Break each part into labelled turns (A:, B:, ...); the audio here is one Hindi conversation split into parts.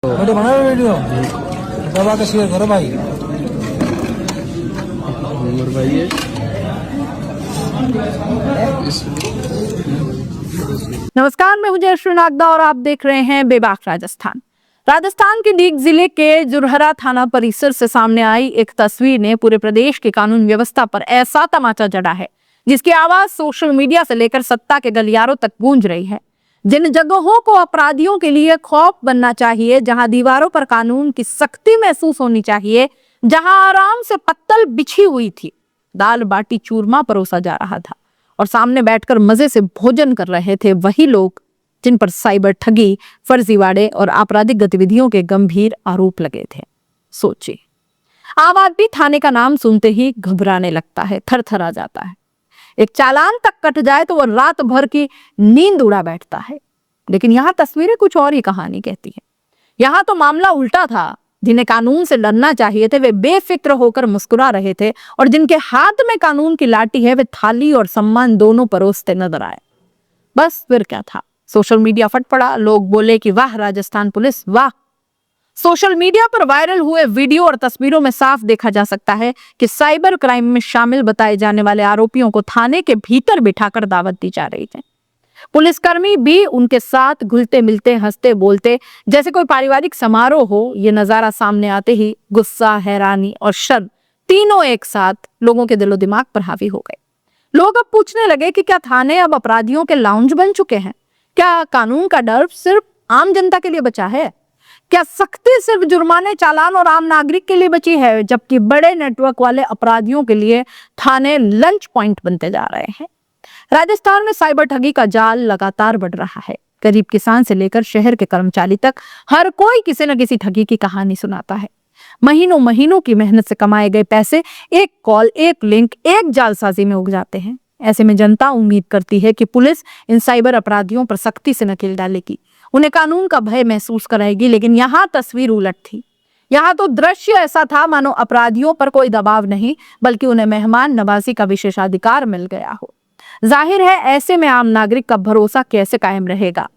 A: वीडियो बना रहे वीडियो दबा के शेयर करो भाई।
B: और भाई ये
C: नमस्कार, मैं हूं जयश्री नागदा और आप देख रहे हैं बेबाक राजस्थान। राजस्थान के डीग जिले के जुरहरा थाना परिसर से सामने आई एक तस्वीर ने पूरे प्रदेश की कानून व्यवस्था पर ऐसा तमाचा जड़ा है जिसकी आवाज सोशल मीडिया से लेकर सत्ता के गलियारों तक गूंज रही है। जिन जगहों को अपराधियों के लिए खौफ बनना चाहिए, जहां दीवारों पर कानून की सख्ती महसूस होनी चाहिए, जहां आराम से पत्तल बिछी हुई थी, दाल बाटी चूरमा परोसा जा रहा था और सामने बैठकर मजे से भोजन कर रहे थे वही लोग जिन पर साइबर ठगी, फर्जीवाड़े और आपराधिक गतिविधियों के गंभीर आरोप लगे थे। सोचिए, आम आदमी थाने का नाम सुनते ही घबराने लगता है, थरथरा जाता है। एक चालान तक कट जाए तो वो रात भर की नींद उड़ा बैठता है। लेकिन यहाँ तस्वीरें कुछ और ही कहानी कहती है। यहाँ तो मामला उल्टा था। जिन्हें कानून से डरना चाहिए थे वे बेफिक्र होकर मुस्कुरा रहे थे और जिनके हाथ में कानून की लाठी है वे थाली और सम्मान दोनों परोसते नजर आए। बस फिर क्या था, सोशल मीडिया फट पड़ा। लोग बोले कि वाह राजस्थान पुलिस, वाह। सोशल मीडिया पर वायरल हुए वीडियो और तस्वीरों में साफ देखा जा सकता है कि साइबर क्राइम में शामिल बताए जाने वाले आरोपियों को थाने के भीतर बिठाकर दावत दी जा रही थी। पुलिसकर्मी भी उनके साथ घुलते मिलते, हंसते बोलते जैसे कोई पारिवारिक समारोह हो। ये नजारा सामने आते ही गुस्सा, हैरानी और शर्म तीनों एक साथ लोगों के दिलो दिमाग पर हावी हो गए। लोग अब पूछने लगे कि क्या थाने अब अपराधियों के लाउंज बन चुके हैं? क्या कानून का डर सिर्फ आम जनता के लिए बचा है? क्या सख्ती सिर्फ जुर्माने, चालान और आम नागरिक के लिए बची है, जबकि बड़े नेटवर्क वाले अपराधियों के लिए थाने लंच पॉइंट बनते जा रहे हैं? राजस्थान में साइबर ठगी का जाल लगातार बढ़ रहा है। गरीब किसान से लेकर शहर के कर्मचारी तक हर कोई किसी न किसी ठगी की कहानी सुनाता है। महीनों महीनों की मेहनत से कमाए गए पैसे एक कॉल, एक लिंक, एक जालसाजी में उग जाते हैं। ऐसे में जनता उम्मीद करती है कि पुलिस इन साइबर अपराधियों पर सख्ती से नकेल डालेगी, उन्हें कानून का भय महसूस कराएगी। लेकिन यहाँ तस्वीर उलट थी। यहाँ तो दृश्य ऐसा था मानो अपराधियों पर कोई दबाव नहीं, बल्कि उन्हें मेहमान नवाजी का विशेषाधिकार मिल गया हो। जाहिर है, ऐसे में आम नागरिक का भरोसा कैसे कायम रहेगा?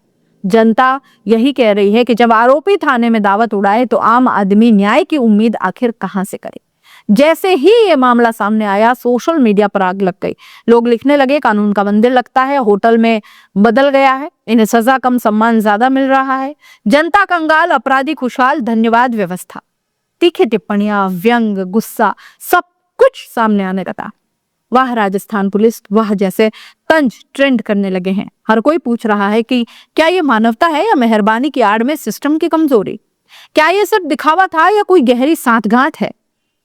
C: जनता यही कह रही है कि जब आरोपी थाने में दावत उड़ाए तो आम आदमी न्याय की उम्मीद आखिर कहां से करे? जैसे ही ये मामला सामने आया, सोशल मीडिया पर आग लग गई। लोग लिखने लगे, कानून का मंदिर लगता है, होटल में बदल गया है, इन्हें सजा कम, सम्मान ज्यादा मिल रहा है। जनता कंगाल, अपराधी खुशहाल, धन्यवाद व्यवस्था। तीखी टिप्पणियां, व्यंग, गुस्सा, सब कुछ सामने आने लगा। वाह राजस्थान पुलिस, वाह जैसे तंज ट्रेंड करने लगे हैं। हर कोई पूछ रहा है कि क्या ये मानवता है या मेहरबानी की आड़ में सिस्टम की कमजोरी? क्या ये सिर्फ दिखावा था या कोई गहरी सांठगांठ है?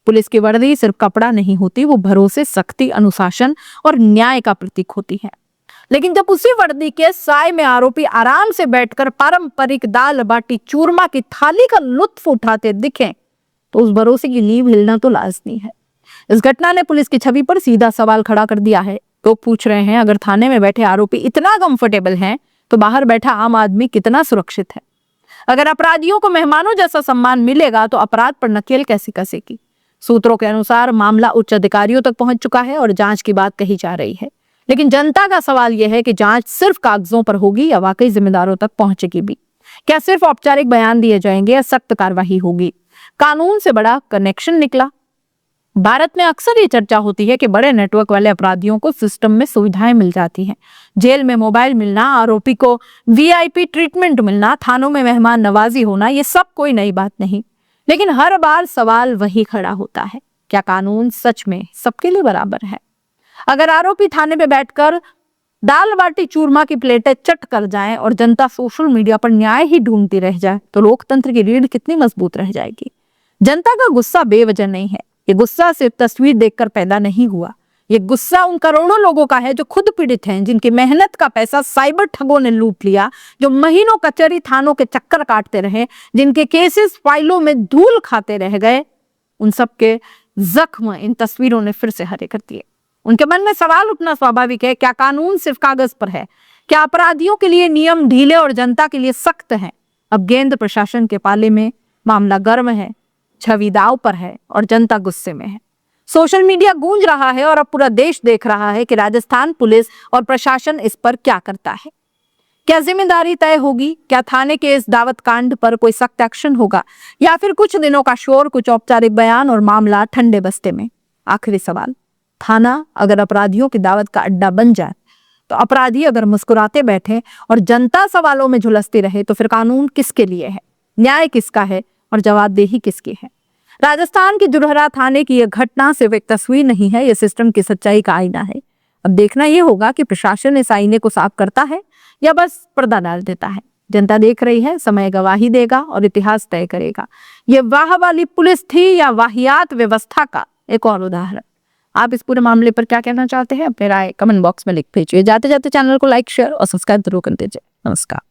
C: पुलिस की वर्दी सिर्फ कपड़ा नहीं होती, वो भरोसे, सख्ती, अनुशासन और न्याय का प्रतीक होती है। लेकिन जब उसी वर्दी के साए में आरोपी आराम से बैठकर पारंपरिक दाल बाटी चूरमा की थाली का लुत्फ उठाते दिखें तो उस भरोसे की नींव हिलना तो लाजमी है। इस घटना ने पुलिस की छवि पर सीधा सवाल खड़ा कर दिया है। लोग पूछ रहे हैं, अगर थाने में बैठे आरोपी इतना कंफर्टेबल हैं, तो बाहर बैठा आम आदमी कितना सुरक्षित है? अगर अपराधियों को मेहमानों जैसा सम्मान मिलेगा तो अपराध पर नकेल कैसे कसेगी? सूत्रों के अनुसार मामला उच्च अधिकारियों तक पहुंच चुका है और जांच की बात कही जा रही है। लेकिन जनता का सवाल यह है कि जांच सिर्फ कागजों पर होगी या वाकई जिम्मेदारों तक पहुंचेगी भी? क्या सिर्फ औपचारिक बयान दिए जाएंगे या सख्त कार्रवाई होगी? कानून से बड़ा कनेक्शन निकला। भारत में अक्सर ये चर्चा होती है कि बड़े नेटवर्क वाले अपराधियों को सिस्टम में सुविधाएं मिल जाती हैं। जेल में मोबाइल मिलना, आरोपी को वीआईपी ट्रीटमेंट मिलना, थानों में मेहमान नवाजी होना, ये सब कोई नई बात नहीं। लेकिन हर बार सवाल वही खड़ा होता है, क्या कानून सच में सबके लिए बराबर है? अगर आरोपी थाने में बैठकर दाल बाटी चूरमा की प्लेटें चट कर जाएं और जनता सोशल मीडिया पर न्याय ही ढूंढती रह जाए तो लोकतंत्र की रीढ़ कितनी मजबूत रह जाएगी? जनता का गुस्सा बेवजह नहीं है। ये गुस्सा सिर्फ तस्वीर देखकर पैदा नहीं हुआ। ये गुस्सा उन करोड़ों लोगों का है जो खुद पीड़ित हैं, जिनकी मेहनत का पैसा साइबर ठगों ने लूट लिया, जो महीनों कचहरी थानों के चक्कर काटते रहे, जिनके केसेस फाइलों में धूल खाते रह गए। उन सब के जख्म इन तस्वीरों ने फिर से हरे कर दिए। उनके मन में सवाल उठना स्वाभाविक है, क्या कानून सिर्फ कागज पर है? क्या अपराधियों के लिए नियम ढीले और जनता के लिए सख्त हैं? अब गेंद प्रशासन के पाले में, मामला गर्म है, छवि दांव पर है और जनता गुस्से में है। सोशल मीडिया गूंज रहा है और अब पूरा देश देख रहा है कि राजस्थान पुलिस और प्रशासन इस पर क्या करता है। क्या जिम्मेदारी तय होगी? क्या थाने के इस दावत कांड पर कोई सख्त एक्शन होगा, या फिर कुछ दिनों का शोर, कुछ औपचारिक बयान और मामला ठंडे बस्ते में? आखिरी सवाल, थाना अगर अपराधियों की दावत का अड्डा बन जाए, तो अपराधी अगर मुस्कुराते बैठे और जनता सवालों में झुलसती रहे, तो फिर कानून किसके लिए है, न्याय किसका है और जवाबदेही किसकी है? राजस्थान के जुरहरा थाने की यह घटना सिर्फ एक तस्वीर नहीं है, यह सिस्टम की सच्चाई का आईना है। अब देखना यह होगा कि प्रशासन इस आईने को साफ करता है या बस पर्दा डाल देता है। जनता देख रही है, समय गवाही देगा और इतिहास तय करेगा। ये वाह वाली पुलिस थी या वाहियात व्यवस्था का एक और उदाहरण। आप इस पूरे मामले पर क्या कहना चाहते हैं? अपने राय कमेंट बॉक्स में लिख भेजिए। जाते जाते चैनल को लाइक, शेयर और सब्सक्राइब जरूर कर दीजिए। नमस्कार।